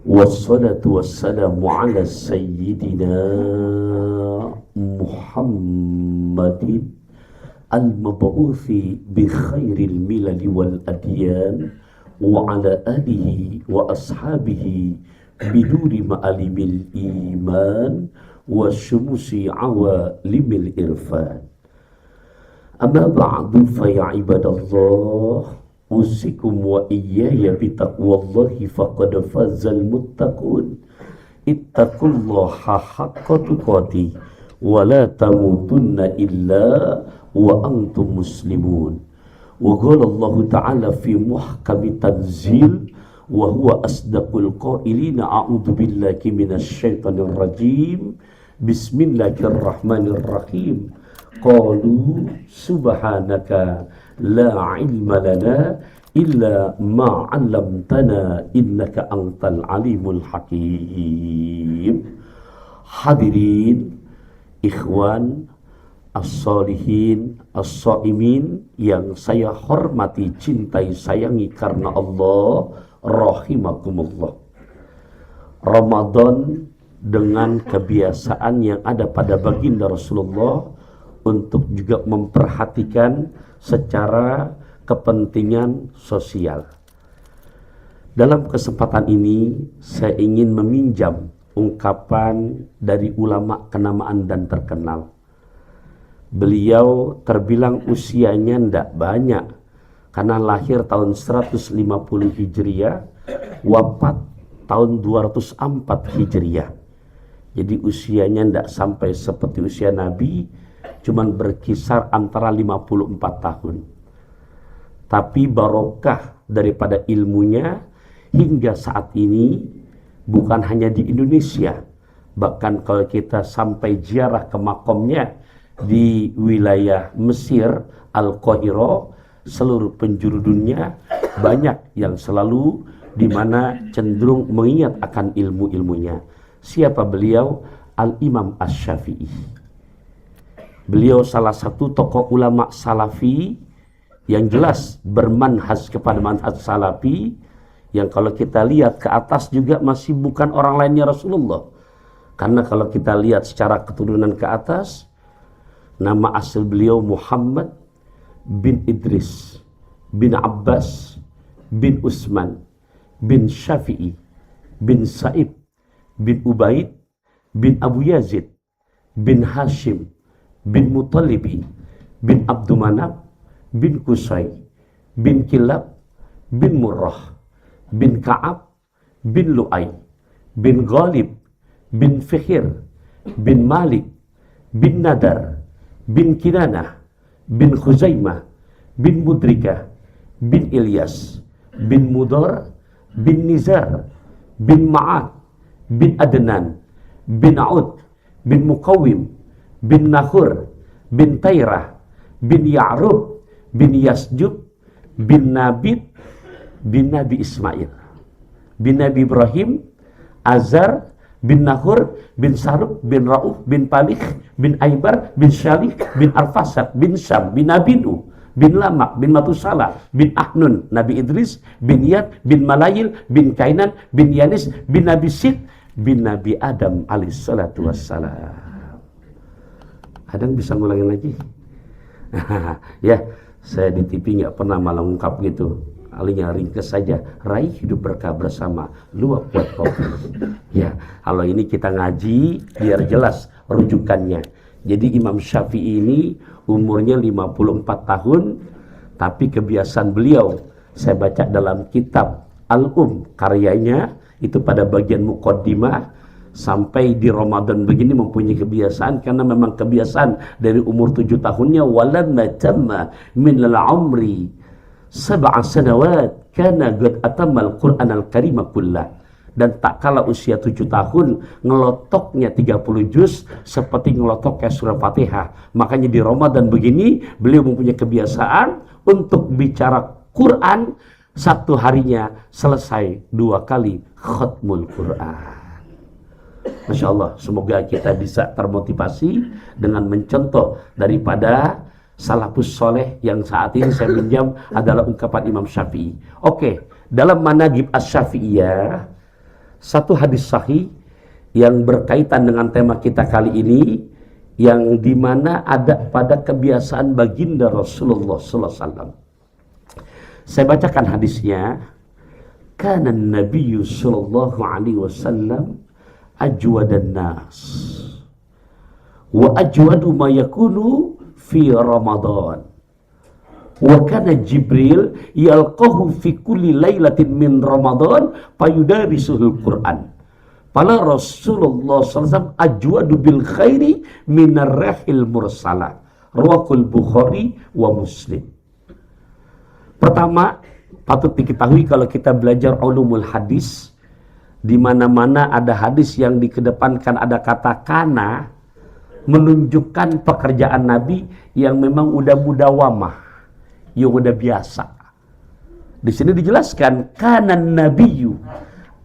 Wassalatu wassalamu ala sayyidina Muhammadin al-mab'uthi bi khairil milali wal adyan wa ala alihi wa ashabihi biduri ma'alimil iman wa syumusi awalimil irfan. Amma ba'du fa ya ibadallah, usikum wa iyaya bitaqwallahi faqad fazal muttaqun. Ittaqullaha haqqa tuqatih wa la tamutunna illa wa antum muslimun. Wa qala Allah ta'ala fi muhkami tanzil wa huwa asdaqul qailina a'udzu billahi minasy syaithanir rajim. Bismillahirrahmanirrahim. Qalu subhanaka la ilma lana illa ma 'allamtana innaka antal alimul hakim. Hadirin ikhwan as-solihin as-shaimin yang saya hormati, cintai, sayangi karena Allah, rahimakumullah. Ramadan dengan kebiasaan yang ada pada baginda Rasulullah untuk juga memperhatikan secara kepentingan sosial. Dalam kesempatan ini saya ingin meminjam ungkapan dari ulama kenamaan dan terkenal. Beliau terbilang usianya tidak banyak karena lahir tahun 150 Hijriah, wafat tahun 204 Hijriah. Jadi usianya tidak sampai seperti usia Nabi, cuman berkisar antara 54 tahun. Tapi barokah daripada ilmunya hingga saat ini bukan hanya di Indonesia, bahkan kalau kita sampai ziarah ke makomnya di wilayah Mesir, Al-Qahira, seluruh penjuru dunia banyak yang selalu di mana cenderung mengingat akan ilmu-ilmunya. Siapa beliau? Al-Imam Asy-Syafi'i. Beliau salah satu tokoh ulama salafi yang jelas bermanhaj kepada manhaj salafi, yang kalau kita lihat ke atas juga masih bukan orang lainnya Rasulullah. Karena kalau kita lihat secara keturunan ke atas, nama asal beliau Muhammad bin Idris bin Abbas bin Utsman bin Syafi'i bin Sa'ib bin Ubaid bin Abu Yazid bin Hashim bin Muttalibi bin Abdumanab bin Qusay bin Kilab bin Murrah bin Ka'ab bin Lu'ay bin Ghalib bin Fikhir bin Malik bin Nadar bin Kinanah bin Khuzaimah bin Mudrikah bin Ilyas bin Mudar bin Nizar bin Ma'ad bin Adnan bin Aud bin Muqawim bin Nahur bin Tairah bin Ya'rub bin Yasjub bin Nabit bin Nabi Ismail bin Nabi Ibrahim, Azar bin Nahur bin Saruk bin Rauf bin Palih bin Aibar bin Syalih bin Arfasad bin Syam bin Nabi Nuh bin Lamak bin Matusalah bin Ahnun Nabi Idris bin Yad bin Malayil bin Kainan bin Yanis bin Nabi Sid bin Nabi Adam alaihissalatu wassalam. Ada yang bisa ngulangin lagi? Ya, saya di TV nggak pernah malah ungkap gitu. Alinya ringkes saja, raih hidup berkah bersama, luap buat kopi. Ya, kalau ini kita ngaji biar jelas rujukannya. Jadi Imam Syafi'i ini umurnya 54 tahun, tapi kebiasaan beliau, saya baca dalam kitab karyanya, itu pada bagian muqaddimah, sampai di Ramadan begini mempunyai kebiasaan, karena memang kebiasaan dari umur 7 tahunnya, walamma tamma min al-umri sab'a sanawat kana qad atamal Qur'an al-Karim kullah. Dan tak kala usia 7 tahun ngelotoknya 30 juz seperti ngelotok kayak surah Fatihah. Makanya di Ramadan begini beliau mempunyai kebiasaan untuk bicara Quran, satu harinya selesai 2 kali khatmul Quran. Masya Allah, semoga kita bisa termotivasi dengan mencontoh daripada salafus soleh yang saat ini saya pinjam adalah ungkapan Imam Syafi'i. Oke, dalam Manaqib Asy-Syafi'iyah Satu hadis sahih yang berkaitan dengan tema kita kali ini, yang dimana ada pada kebiasaan baginda Rasulullah sallallahu alaihi wasallam. Saya bacakan hadisnya. Kana Nabiyyu sallallahu alaihi wasallam ajwadan nas wa ajwadu ma yakunu fi Ramadan. Wa kana Jibril yalqahu fi kulli lailatin min Ramadan fayudarisuhul Quran. Fala Rasulullah SAW ajwadu bil khairi minar rahil mursalah. Rawahul Bukhari wa Muslim. Pertama, patut diketahui kalau kita belajar ulumul hadis, di mana-mana ada hadis yang dikedepankan ada kata kana, menunjukkan pekerjaan Nabi yang memang udah mudawamah, yang udah biasa. Di sini dijelaskan kana nabiyyu,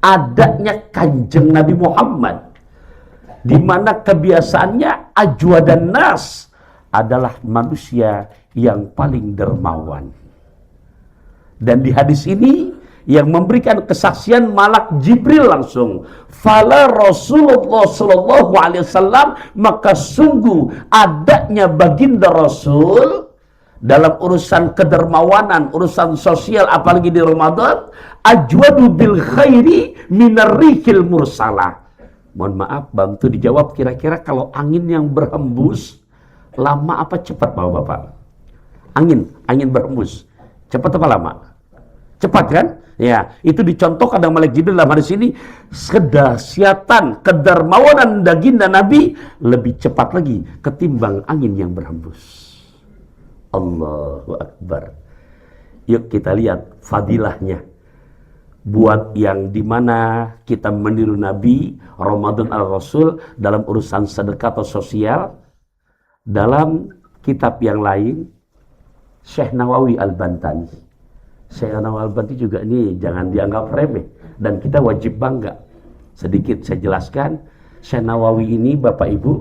adanya kanjeng Nabi Muhammad, di mana kebiasaannya ajwadan nas, adalah manusia yang paling dermawan. Dan di hadis ini yang memberikan kesaksian malak Jibril langsung. Fala Rasulullah sallallahu alaihi wasallam, maka sungguh adanya baginda Rasul dalam urusan kedermawanan, urusan sosial, apalagi di Ramadan, ajwadu bil khairi minar rihil mursalah. Mohon maaf, bantu dijawab kira-kira kalau angin yang berhembus lama apa cepat Bapak-bapak? Angin berhembus. Cepat apa lama? Cepat kan? Ya, itu dicontohkan dengan Malik Jibril dalam hadis ini. Kedahsyatan, kedermawanan baginda Nabi lebih cepat lagi ketimbang angin yang berhembus. Allahu Akbar. Yuk kita lihat fadilahnya. Buat yang dimana kita meniru Nabi, Ramadan al-Rasul dalam urusan sedekah atau sosial. Dalam kitab yang lain, Syekh Nawawi Al-Bantani. Syekh Nawawi Al-Bantani juga ini jangan dianggap remeh, dan kita wajib bangga. Sedikit saya jelaskan, Syekh Nawawi ini Bapak Ibu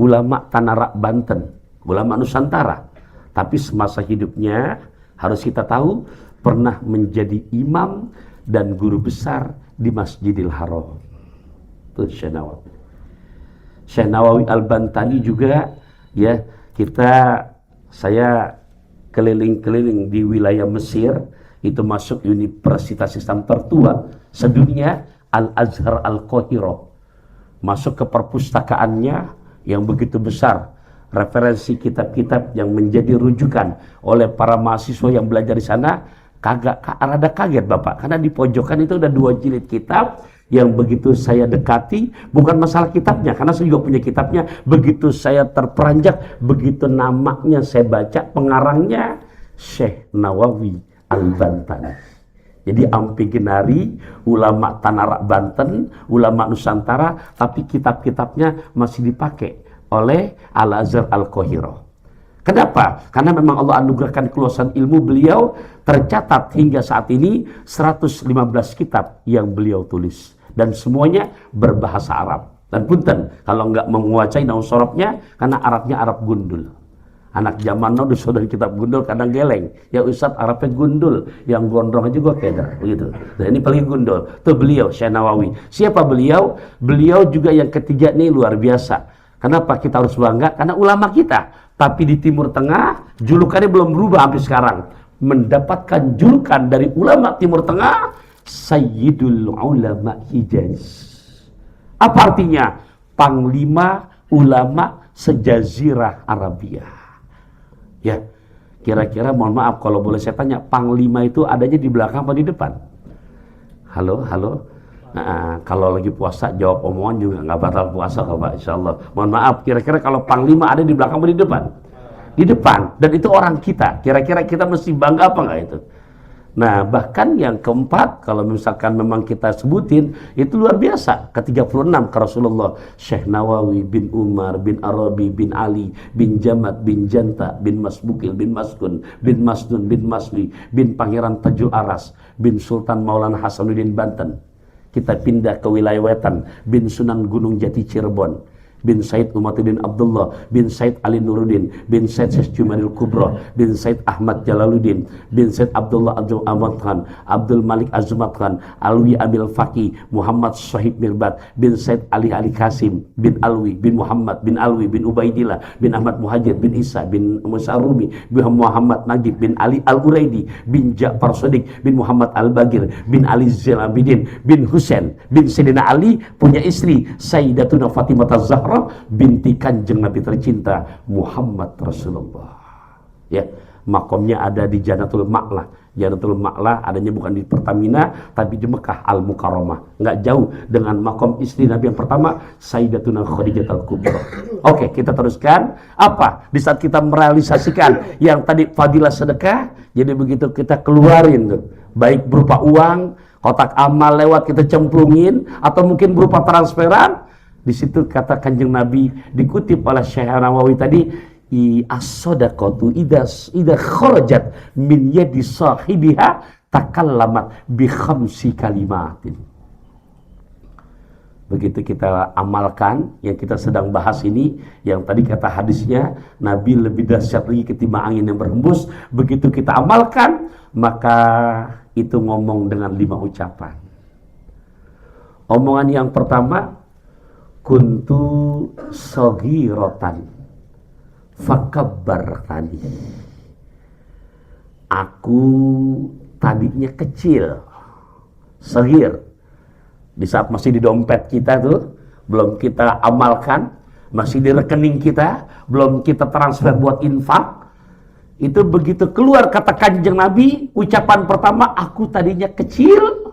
ulama Tanara Banten, ulama Nusantara. Tapi semasa hidupnya harus kita tahu pernah menjadi imam dan guru besar di Masjidil Haram. Itu Syekh Nawawi. Syekh Nawawi Al-Bantani juga, ya, saya keliling-keliling di wilayah Mesir, itu masuk universitas Islam tertua sedunia, Al-Azhar Al-Qahirah. Masuk ke perpustakaannya yang begitu besar, referensi kitab-kitab yang menjadi rujukan oleh para mahasiswa yang belajar di sana. Rada kaget Bapak, karena di pojokan itu ada 2 jilid kitab yang begitu saya dekati, bukan masalah kitabnya, karena saya juga punya kitabnya. Begitu saya terperanjak, begitu namanya saya baca, pengarangnya Syekh Nawawi Al-Bantani. Jadi ampigenari, ulama Tanara Banten, ulama Nusantara, tapi kitab-kitabnya masih dipakai oleh Al-Azhar Al-Qahirah. Kenapa? Karena memang Allah anugerahkan keluasan ilmu beliau, tercatat hingga saat ini 115 kitab yang beliau tulis. Dan semuanya berbahasa Arab. Dan punten, kalau nggak menguasai nahu sorobnya, karena Arabnya Arab gundul. Anak zaman now disuruh kitab gundul kadang geleng. Ya Ustadz, Arabnya gundul, yang gondrong aja gua keder, begitu. Nah ini paling gundul. Itu beliau, Syekh Nawawi. Siapa beliau? Beliau juga yang ketiga nih luar biasa. Kenapa kita harus bangga? Karena ulama kita. Tapi di Timur Tengah, julukannya belum berubah sampai sekarang. Mendapatkan julukan dari ulama Timur Tengah, Sayyidul Ulama Hijaz. Apa artinya? Panglima ulama sejazirah Arabia. Ya, kira-kira mohon maaf kalau boleh saya tanya, panglima itu adanya di belakang apa di depan? Halo? Nah, kalau lagi puasa jawab omongan juga nggak batal puasa kok Pak, insya Allah. Mohon maaf, kira-kira kalau panglima ada di belakang atau di depan? Di depan, dan itu orang kita. Kira-kira kita mesti bangga apa nggak itu? Nah, bahkan yang keempat, kalau misalkan memang kita sebutin, itu luar biasa. Ke-36 ke Rasulullah, Syekh Nawawi bin Umar bin Arabi bin Ali bin Jamat bin Janta bin Masbukil bin Maskun bin Masdun bin Masli bin Pangeran Tajul Aras bin Sultan Maulana Hasanuddin Banten. Kita pindah ke wilayah Wetan bin Sunan Gunung Jati Cirebon. bin Said Umatuddin Abdullah, bin Said Ali Nuruddin, bin Said Syekh Jumanil Kubro, bin Said Ahmad Jalaluddin, bin Said Abdullah Abdul Ahmad Khan, Abdul Malik Azmat Khan, Alwi Abil Faqih, Muhammad Syahid Mirbat, bin Said Ali Ali Kasim, bin Alwi, bin Muhammad, bin Alwi, bin Ubaidillah, bin Ahmad Muhajir, bin Isa, bin Musa Rumi, bin Muhammad Najib, bin Ali Al-Uraidi, bin Ja'far Shadiq, bin Muhammad Al-Bagir, bin Ali Zainal Abidin, bin Husain, bin Sayyidina Ali, punya istri Sayyidatuna Fatimah Az-Zahra binti Kanjeng Nabi tercinta Muhammad Rasulullah. Ya, makomnya ada di Jannatul Ma'la. Jannatul Ma'la adanya bukan di Pertamina tapi di Mekah Al-Mukarramah. Nggak jauh dengan makom istri Nabi yang pertama Sayyidatuna Khadijah Al-Kubra. Oke, kita teruskan. Apa? Di saat kita merealisasikan yang tadi fadilah sedekah, jadi begitu kita keluarin tuh, baik berupa uang, kotak amal lewat kita cemplungin, atau mungkin berupa transferan. Di situ kata Kanjeng Nabi dikutip oleh Syekh Nawawi tadi, as-shadaqatu idza kharajat min yadi sahibiha takallamat bi khamsi kalimatin. Begitu kita amalkan yang kita sedang bahas ini, yang tadi kata hadisnya Nabi lebih dahsyat lagi ketimbang angin yang berhembus. Begitu kita amalkan, maka itu ngomong dengan 5 ucapan. Omongan yang pertama, kuntu saghiratan fakabbartani. Aku tadinya kecil, saghir. Di saat masih di dompet kita tuh, belum kita amalkan, masih di rekening kita, belum kita transfer buat infak. Itu begitu keluar kata Kanjeng Nabi, ucapan pertama, aku tadinya kecil,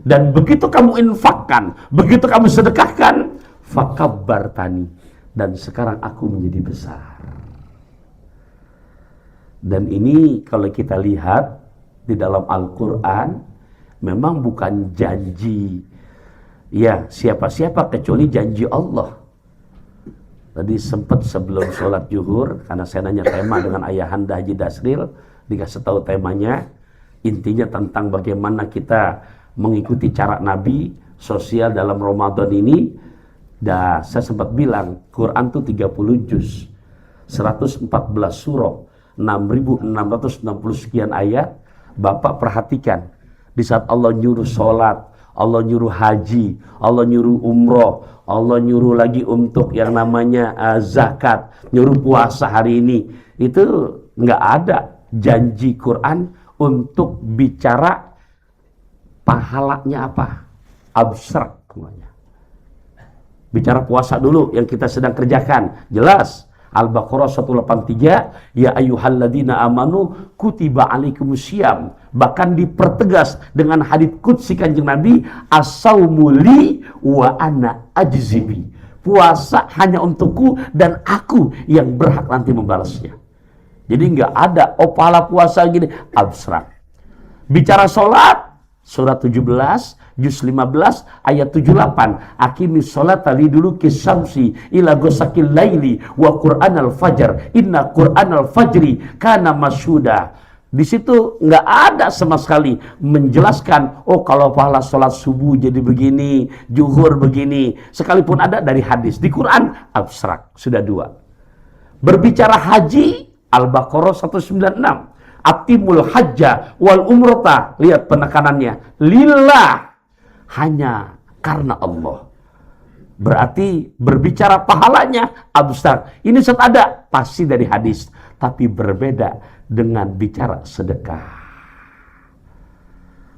dan begitu kamu infakkan, begitu kamu sedekahkan, fakabbartani, dan sekarang aku menjadi besar. Dan ini kalau kita lihat di dalam Al-Quran, memang bukan janji ya siapa-siapa kecuali janji Allah. Tadi sempat sebelum sholat zuhur, karena saya nanya tema dengan Ayahanda Haji Dasril, dikasih tahu temanya, intinya tentang bagaimana kita mengikuti cara Nabi sosial dalam Ramadan ini. Dan saya sempat bilang, Quran itu 30 juz, 114 surah, 6.660 sekian ayat. Bapak perhatikan, di saat Allah nyuruh sholat, Allah nyuruh haji, Allah nyuruh umroh, Allah nyuruh lagi untuk yang namanya zakat, nyuruh puasa hari ini, itu nggak ada janji Quran untuk bicara pahalanya apa, abstrak semuanya. Bicara puasa dulu yang kita sedang kerjakan, jelas. Al-Baqarah 183, ya ayyuhalladzina amanu kutiba alaikumusiyam. Bahkan dipertegas dengan hadits qudsi Kanjeng Nabi, as-saumu li wa ana ajzibi. Puasa hanya untukku dan aku yang berhak nanti membalasnya. Jadi nggak ada pahala puasa gini abstrak. Bicara sholat, surat 17 juz 15 ayat 78, aqimis sholata liduluki syamsi ila ghasaqil laili wa qur'anal fajar inna qur'anal fajri kana masyhuda. Di situ nggak ada sama sekali menjelaskan, oh kalau pahala sholat subuh jadi begini, zuhur begini. Sekalipun ada dari hadis, di Quran abstrak, sudah 2. Berbicara haji, Al-Baqarah 196, atimul hajja wal umrata, lihat penekanannya, lillah, hanya karena Allah. Berarti berbicara pahalanya abstrak. Ini set ada pasti dari hadis, tapi berbeda dengan bicara sedekah.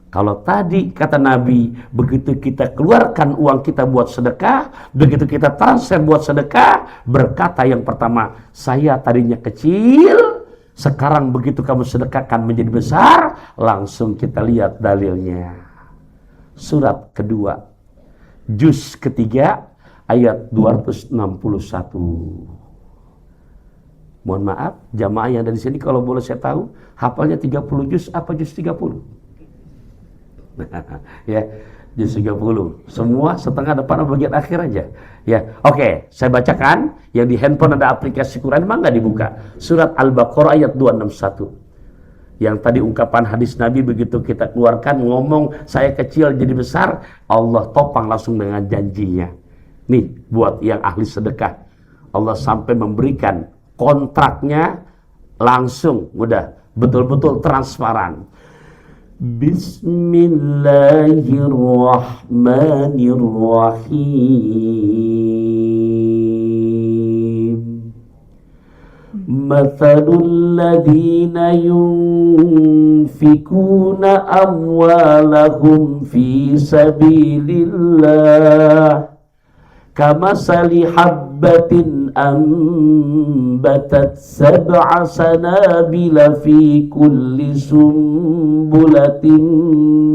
Kalau tadi kata Nabi, begitu kita keluarkan uang kita buat sedekah, begitu kita transfer buat sedekah, berkata yang pertama, saya tadinya kecil, sekarang begitu kamu sedekahkan menjadi besar. Langsung kita lihat dalilnya. Surat kedua, juz ketiga, ayat 261. Mohon maaf, jamaah yang ada di sini kalau boleh saya tahu, hafalnya 30 juz apa juz 30? Ya, juz 30. Semua setengah depan bagian akhir aja. Ya, oke, saya bacakan. Yang di handphone ada aplikasi Quran, memang nggak dibuka. Surat Al-Baqarah ayat 261. Yang tadi ungkapan hadis Nabi, begitu kita keluarkan ngomong saya kecil jadi besar, Allah topang langsung dengan janjinya. Nih, buat yang ahli sedekah, Allah sampai memberikan kontraknya langsung, udah betul-betul transparan. Bismillahirrahmanirrahim. Mathalul ladzina yunfikuna amwalahum fi sabilillah kamasali habbatin ambatat sab'a sanabila fi kulli sumbulatin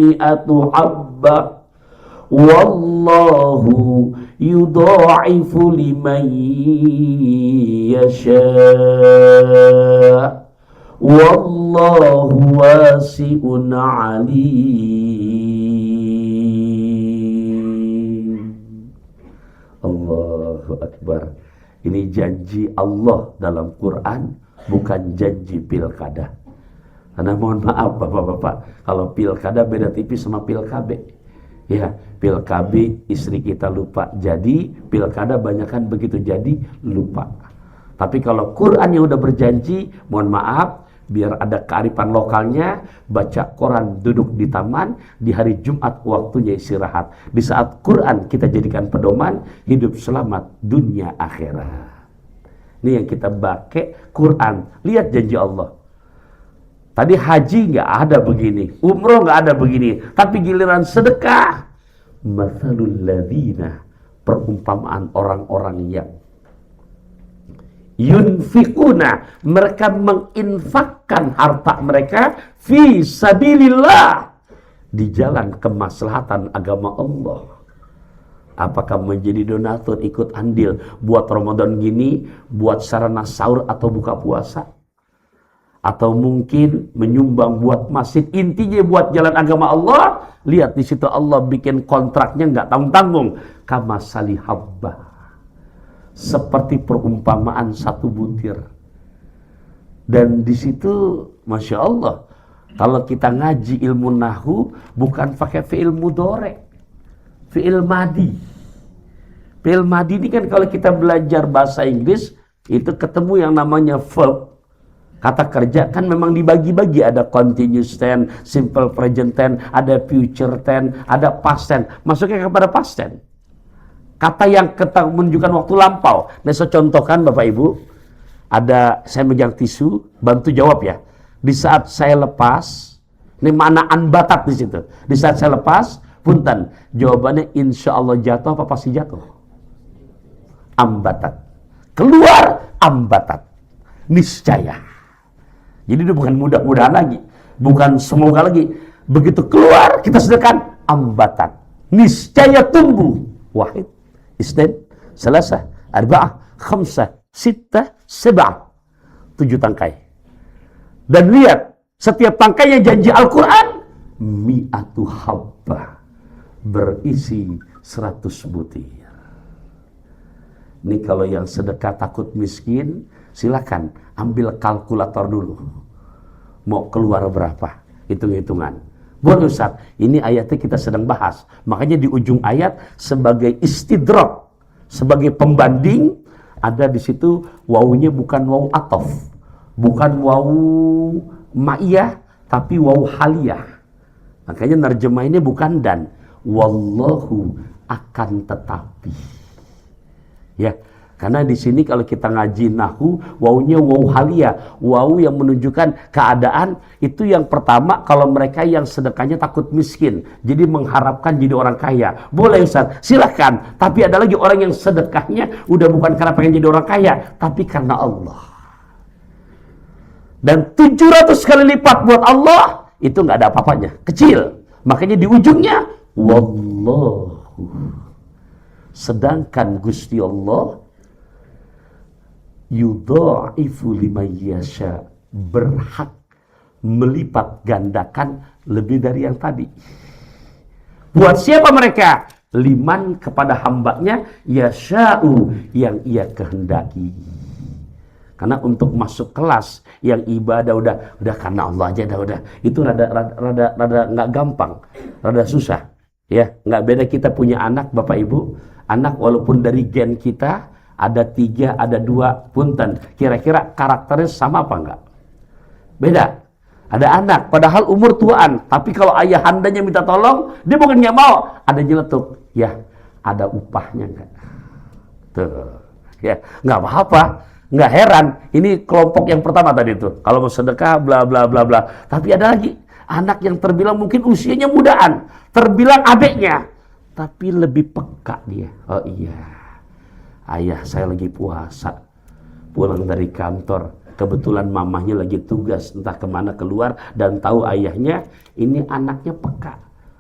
mi'atu habbah wallahu yudha'ifu liman yasha' wallahu wasi'un alim. Allahu Akbar. Ini janji Allah dalam Quran, bukan janji pilkada. Karena mohon maaf bapak-bapak, kalau pilkada beda tipis sama pilkabe. Ya, pilkabe istri kita lupa jadi, pilkada banyakan begitu jadi lupa. Tapi kalau Quran yang udah berjanji, mohon maaf, biar ada kearifan lokalnya, baca Quran duduk di taman, di hari Jumat waktunya istirahat. Di saat Quran kita jadikan pedoman, hidup selamat dunia akhirat. Ini yang kita pakai Quran. Lihat janji Allah. Tadi haji nggak ada begini, umroh nggak ada begini, tapi giliran sedekah, mathalul ladzina, perumpamaan orang-orang yang yunfikuna, mereka menginfakkan harta mereka fi sabilillah, di jalan kemaslahatan agama Allah. Apakah menjadi donatur ikut andil buat Ramadan gini, buat sarana sahur atau buka puasa, atau mungkin menyumbang buat masjid, intinya buat jalan agama Allah. Lihat di situ Allah bikin kontraknya nggak tanggung-tanggung. Kamasali habbah, seperti perumpamaan satu butir. Dan di situ Masya Allah, kalau kita ngaji ilmu nahu bukan pakai fi'il mudhari', fi'il madi. Fi'il madi ini kan kalau kita belajar bahasa Inggris itu ketemu yang namanya verb. Kata kerja kan memang dibagi-bagi, ada continuous tense, simple present tense, ada future tense, ada past tense. Masuknya kepada past tense. Kata yang menunjukkan waktu lampau. Nah, saya contohkan Bapak Ibu, ada saya megang tisu, bantu jawab ya. Di saat saya lepas, ini mana anbatat di situ. Di saat saya lepas, punten, jawabannya insya Allah jatuh apa pasti jatuh? Ambatat. Keluar ambatat. Niscaya. Jadi itu bukan mudah-mudahan lagi, bukan semoga lagi. Begitu keluar kita sedekahkan ambatan, niscaya tumbuh. Wahid, isnin, salasa, arba'ah, khamsah, sittah, sab'ah. 7 tangkai. Dan lihat, setiap tangkainya janji Al-Quran, mi'atu habbah, berisi 100 butir. Ini kalau yang sedekah takut miskin, silakan ambil kalkulator dulu. Mau keluar berapa? Hitung-hitungan. Boleh Ustaz, ini ayatnya kita sedang bahas. Makanya di ujung ayat sebagai istidrak, sebagai pembanding, ada di situ wawunya bukan wawu atof, bukan wawu ma'iyah, tapi wawu haliyah. Makanya nerjemahinnya bukan dan, wallahu akan tetapi. Ya, karena di sini kalau kita ngaji nahu, wawunya wawu haliyah, wawu yang menunjukkan keadaan. Itu yang pertama, kalau mereka yang sedekahnya takut miskin, jadi mengharapkan jadi orang kaya. Boleh Ustaz, silahkan. Tapi ada lagi orang yang sedekahnya udah bukan karena pengen jadi orang kaya, tapi karena Allah. Dan 700 kali lipat buat Allah, itu nggak ada apa-apanya, kecil. Makanya di ujungnya, wallahu. Sedangkan Gusti Allah yudha'ifu liman yasha, berhak melipat gandakan lebih dari yang tadi. Buat siapa mereka? Liman, kepada hambanya, yasha'u, yang ia kehendaki. Karena untuk masuk kelas yang ibadah udah karena Allah aja udah. Itu rada nggak gampang, rada susah. Ya, nggak beda kita punya anak Bapak Ibu. Anak walaupun dari gen kita ada 3, ada 2, punten. Kira-kira karakternya sama apa enggak? Beda. Ada anak, padahal umur tuaan, tapi kalau ayah handanya minta tolong, dia bukan nggak mau, ada nyeletuk. Ya, ada upahnya enggak? Tuh, ya nggak apa-apa, nggak heran. Ini kelompok yang pertama tadi tuh. Kalau mau sedekah, bla bla bla bla. Tapi ada lagi anak yang terbilang mungkin usianya mudaan, terbilang adeknya, tapi lebih peka dia. Oh iya, ayah saya lagi puasa, pulang dari kantor, kebetulan mamahnya lagi tugas entah kemana keluar, dan tahu ayahnya ini anaknya peka.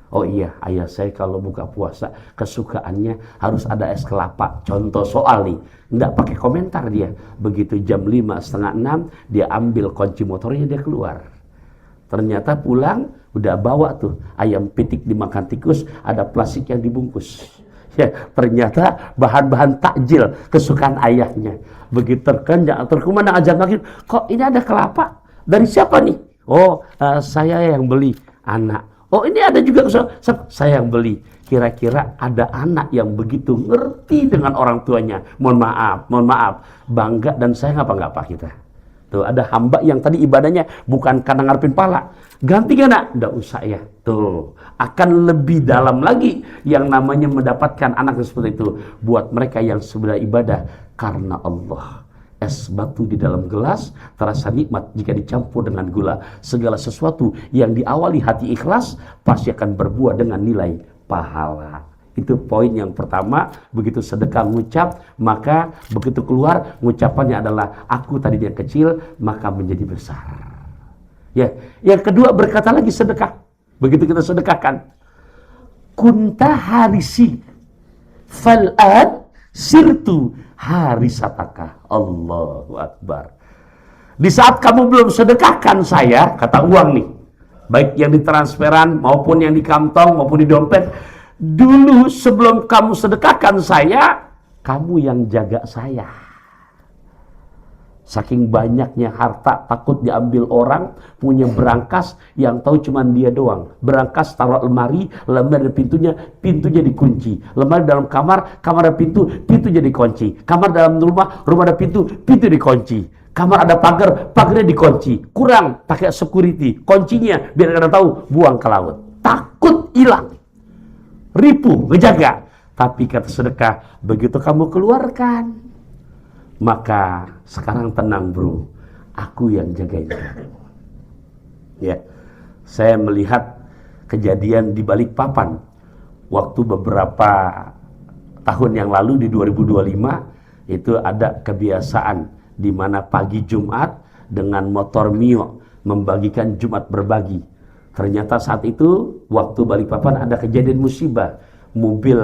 Oh iya, ayah saya kalau buka puasa kesukaannya harus ada es kelapa. Contoh soal nih, nggak pakai komentar dia. Begitu jam 5, setengah 6, dia ambil kunci motornya, dia keluar. Ternyata pulang udah bawa tuh ayam pitik dimakan tikus, ada plastik yang dibungkus. Ya, ternyata bahan-bahan takjil kesukaan ayahnya. Begitu terkemana ajak lagi, kok ini ada kelapa? Dari siapa nih? Oh, saya yang beli. Anak. Oh, ini ada juga saya yang beli. Kira-kira ada anak yang begitu ngerti dengan orang tuanya. Mohon maaf, bangga dan sayang apa kita. Tuh, ada hamba yang tadi ibadahnya bukan karena ngarepin pala. Ganti gak nak? Nggak usah ya. Tuh, akan lebih dalam lagi yang namanya mendapatkan anak yang seperti itu. Buat mereka yang sebenarnya ibadah karena Allah. Es batu di dalam gelas terasa nikmat jika dicampur dengan gula. Segala sesuatu yang diawali hati ikhlas pasti akan berbuah dengan nilai pahala. Itu poin yang pertama. Begitu sedekah ngucap, maka begitu keluar ngucapannya adalah aku tadinya kecil maka menjadi besar. Ya, yang kedua berkata lagi sedekah. Begitu kita sedekahkan, kunta harisi fal'an sirtu harisataka. Allahu Akbar. Di saat kamu belum sedekahkan saya, kata uang nih, baik yang di transferan maupun yang di kantong maupun di dompet, dulu sebelum kamu sedekahkan saya, kamu yang jaga saya. Saking banyaknya harta, takut diambil orang, punya berangkas yang tahu cuma dia doang. Berangkas taruh lemari ada pintunya dikunci. Lemari dalam kamar ada pintu jadi kunci. Kamar dalam rumah ada pintu dikunci. Kamar ada pagarnya dikunci. Kurang, pakai security, kuncinya biar nggak tahu, buang ke laut. Takut hilang, ripu, ngejaga. Tapi kata sedekah, begitu kamu keluarkan, maka sekarang tenang bro, aku yang jagain kamu. Ya, saya melihat kejadian di Balikpapan waktu beberapa tahun yang lalu di 2025 itu ada kebiasaan di mana pagi Jumat dengan motor Mio membagikan Jumat berbagi. Ternyata saat itu waktu Balikpapan ada kejadian musibah, mobil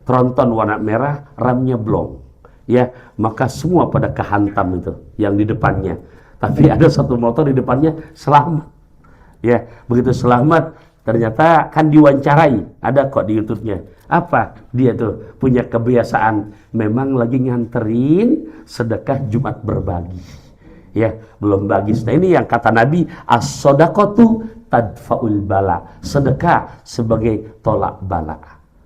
tronton warna merah ramnya blong. Ya, maka semua pada kehantam itu yang di depannya. Tapi ada satu motor di depannya selamat. Ya, begitu selamat, ternyata kan diwawancarai, ada kok di YouTube-nya. Apa? Dia tuh punya kebiasaan memang lagi nganterin sedekah Jumat berbagi. Ya, belum bagi. Nah, ini yang kata Nabi, as-shadaqatu tadfa'ul bala. Sedekah sebagai tolak bala.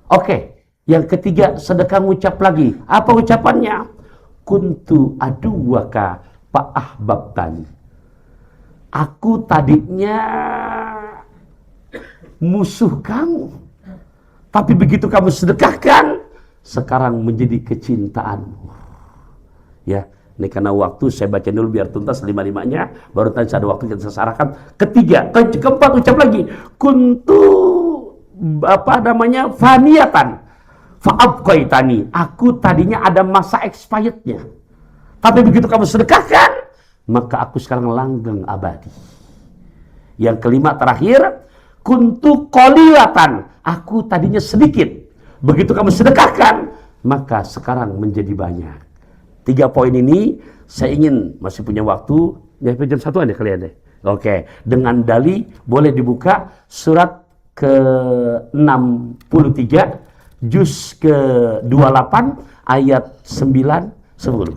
Oke. Yang ketiga, sedekah ngucap lagi. Apa ucapannya? Kuntu aduwaka fa'ahbabtani. Aku tadinya musuh kamu, tapi begitu kamu sedekahkan, sekarang menjadi kecintaanmu. Ya, ini karena waktu saya baca dulu biar tuntas 5-5-nya, baru tadi ada waktu kita sesarakan. Ketiga, keempat ucap lagi. Kuntu faniatan. Fa'abqaitani, aku tadinya ada masa expirednya, tapi begitu kamu sedekahkan, maka aku sekarang langgeng abadi. Yang kelima terakhir, kuntu qalilatan, aku tadinya sedikit, begitu kamu sedekahkan, maka sekarang menjadi banyak. 3 poin ini saya ingin, masih punya waktu, nyampe jam 1 aja kalian deh. Oke, dengan dalil boleh dibuka surat ke-63 juz ke-28 ayat 9-10.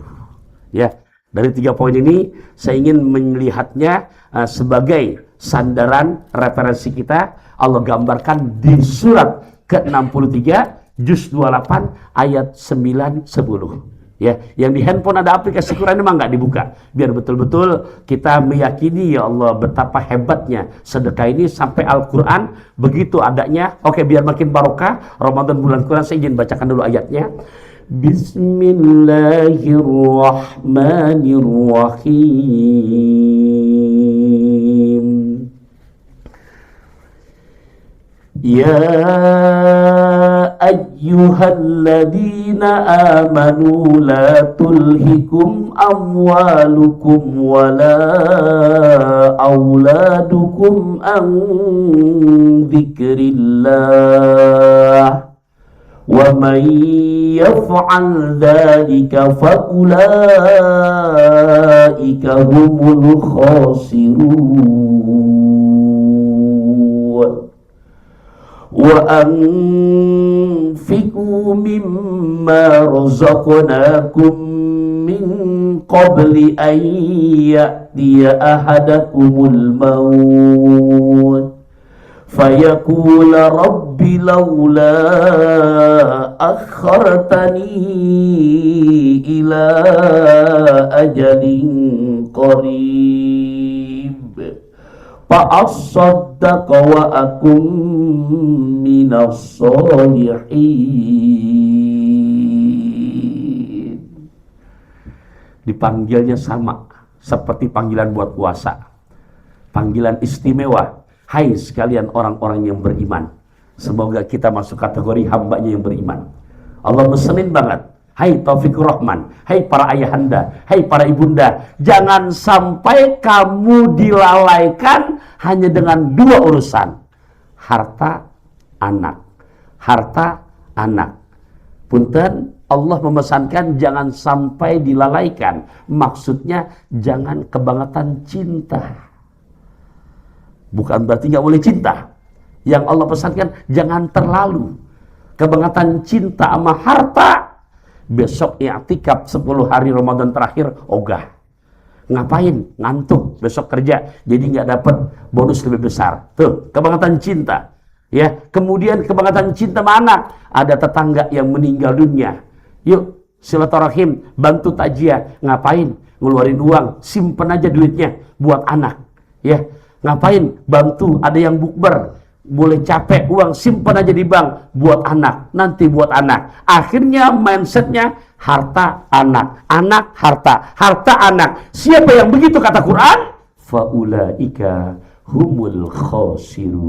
Ya, dari 3 poin ini saya ingin melihatnya sebagai sandaran referensi kita. Allah gambarkan di surat ke-63 juz 28 ayat 9 10. Ya, yang di handphone ada aplikasi Quran memang nggak dibuka, biar betul-betul kita meyakini ya Allah betapa hebatnya sedekah ini sampai Al-Quran begitu adanya. Oke, biar makin barokah Ramadan bulan Quran, saya izin bacakan dulu ayatnya. Bismillahirrahmanirrahim. Ya ayyuhalladzina amanu la tulhikum amwalukum wala auladukum an dzikrillah wa man yaf'al dzalika fa ulaika humul khasirun. Wa anfiqu mimma razaqnakum min qabli an ya'tiya ahadakumul maut fayaqula rabbi laula akhartani ila ajalin qarib fa'asaddaqa wa akum minas solihin. Dipanggilnya sama seperti panggilan buat puasa, panggilan istimewa. Hai sekalian orang-orang yang beriman, semoga kita masuk kategori hambanya yang beriman. Allah mesenin banget, hai Taufikur Rahman, hai para ayahanda, hai para ibunda, jangan sampai kamu dilalaikan hanya dengan dua urusan, harta anak, harta anak. Punten, Allah memesankan jangan sampai dilalaikan, maksudnya jangan kebangetan cinta. Bukan berarti nggak boleh cinta. Yang Allah pesankan jangan terlalu kebangetan cinta sama harta. Besok i'tikaf 10 hari Ramadan terakhir ogah. Ngapain? Ngantuk, besok kerja, jadi nggak dapat bonus lebih besar. Tuh, kebangetan cinta. Ya, kemudian kebangetan cinta sama anak. Ada tetangga yang meninggal dunia. Yuk, silaturahim, bantu takziah. Ngapain? Ngeluarin uang, simpen aja duitnya buat anak. Ya, ngapain? Bantu, ada yang bukber. Boleh capek uang, simpan aja di bank buat anak, nanti buat anak. Akhirnya mindsetnya harta anak, anak harta, harta anak. Siapa yang begitu kata Quran? Faulaika humul khasirun.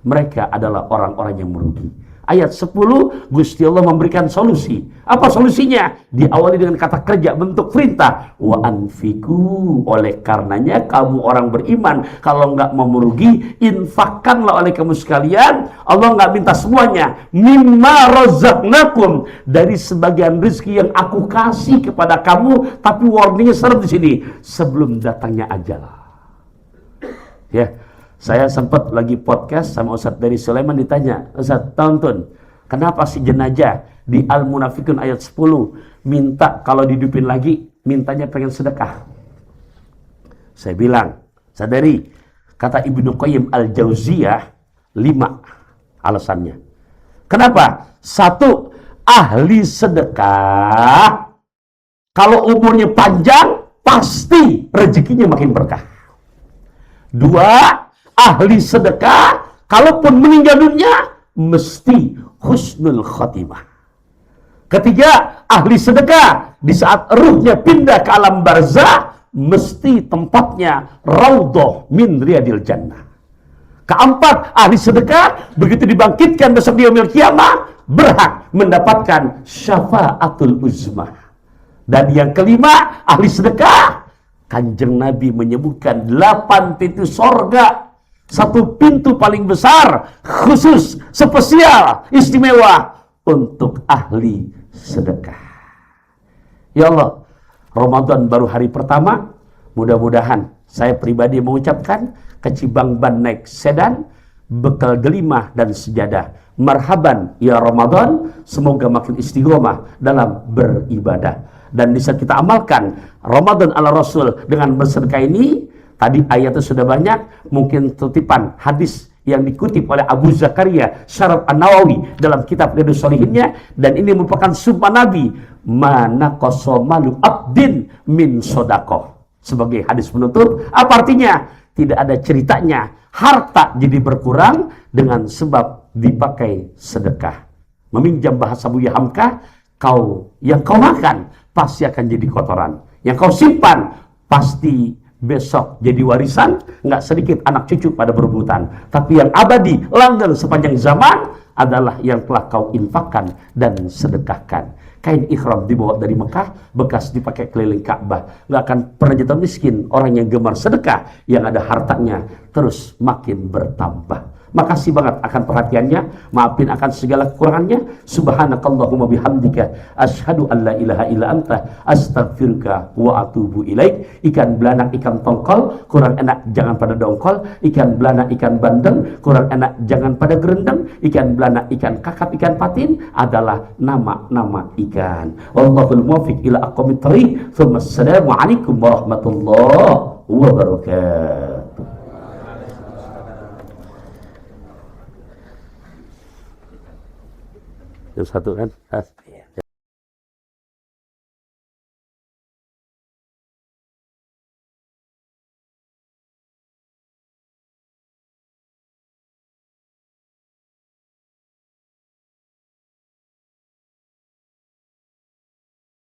Mereka adalah orang-orang yang merugi. Ayat 10, Gusti Allah memberikan solusi. Apa solusinya? Diawali dengan kata kerja, bentuk perintah. Wa anfiku, oleh karenanya kamu orang beriman, kalau nggak mau merugi, infakkanlah oleh kamu sekalian. Allah nggak minta semuanya. Mimma razaqnakum, dari sebagian rezeki yang aku kasih kepada kamu, tapi warningnya serem di sini. Sebelum datangnya ajal. Ya. Saya sempat lagi podcast sama Ustadz dari Sulaiman, ditanya, Ustadz, tonton, kenapa si jenazah di Al-Munafikun ayat 10 minta kalau dihidupin lagi, mintanya pengen sedekah? Saya bilang, sadari, kata Ibnu Qayyim Al-Jauziyah, 5 alasannya. Kenapa? 1, ahli sedekah, kalau umurnya panjang, pasti rezekinya makin berkah. 2, ahli sedekah, kalaupun meninggal dunia, mesti husnul khatimah. 3, ahli sedekah, di saat ruhnya pindah ke alam barzah, mesti tempatnya raudhah min riyadil jannah. 4, ahli sedekah, begitu dibangkitkan besok di yaumil qiyamah, berhak mendapatkan syafaatul uzmah. Dan yang 5, ahli sedekah, Kanjeng Nabi menyebutkan 8 pintu sorga. 1 pintu paling besar, khusus, spesial, istimewa untuk ahli sedekah. Ya Allah, Ramadan baru hari pertama, mudah-mudahan saya pribadi mengucapkan kecibang ban naik sedan, bekal gelimah dan sejadah. Marhaban ya Ramadan, semoga makin istiqomah dalam beribadah. Dan bisa kita amalkan Ramadan ala Rasul dengan bersedekah ini. Tadi ayatnya sudah banyak, mungkin titipan hadis yang dikutip oleh Abu Zakaria Syaraf An-Nawawi dalam kitab Riyadhus Shalihinnya, dan ini merupakan sumpah Nabi, mana kosomalu abdin min sodakoh. Sebagai hadis penutup, apa artinya? Tidak ada ceritanya harta jadi berkurang dengan sebab dipakai sedekah. Meminjam bahasa Buya Hamka, yang kau makan pasti akan jadi kotoran, yang kau simpan pasti besok jadi warisan. Nggak sedikit anak cucu pada berebutan, tapi yang abadi langgeng sepanjang zaman adalah yang telah kau infakkan dan sedekahkan. Kain ihram dibawa dari Mekah, bekas dipakai keliling Ka'bah. Nggak akan pernah jatuh miskin orang yang gemar sedekah, yang ada hartanya terus makin bertambah. Makasih banget akan perhatiannya, maafin akan segala kekurangannya. Subhanakallahumma bihamdika asyhadu an la ilaha illa anta astaghfiruka wa atubu ilaik. Ikan belanak ikan tongkol kurang enak jangan pada dongkol, ikan belanak ikan bandeng kurang enak jangan pada gerendeng, ikan belanak ikan kakap ikan patin adalah nama-nama ikan. Wallahul muwaffiq ila aqwamit thoriq. Assalamu alaikum warahmatullahi wabarakatuh. Yang satu kan?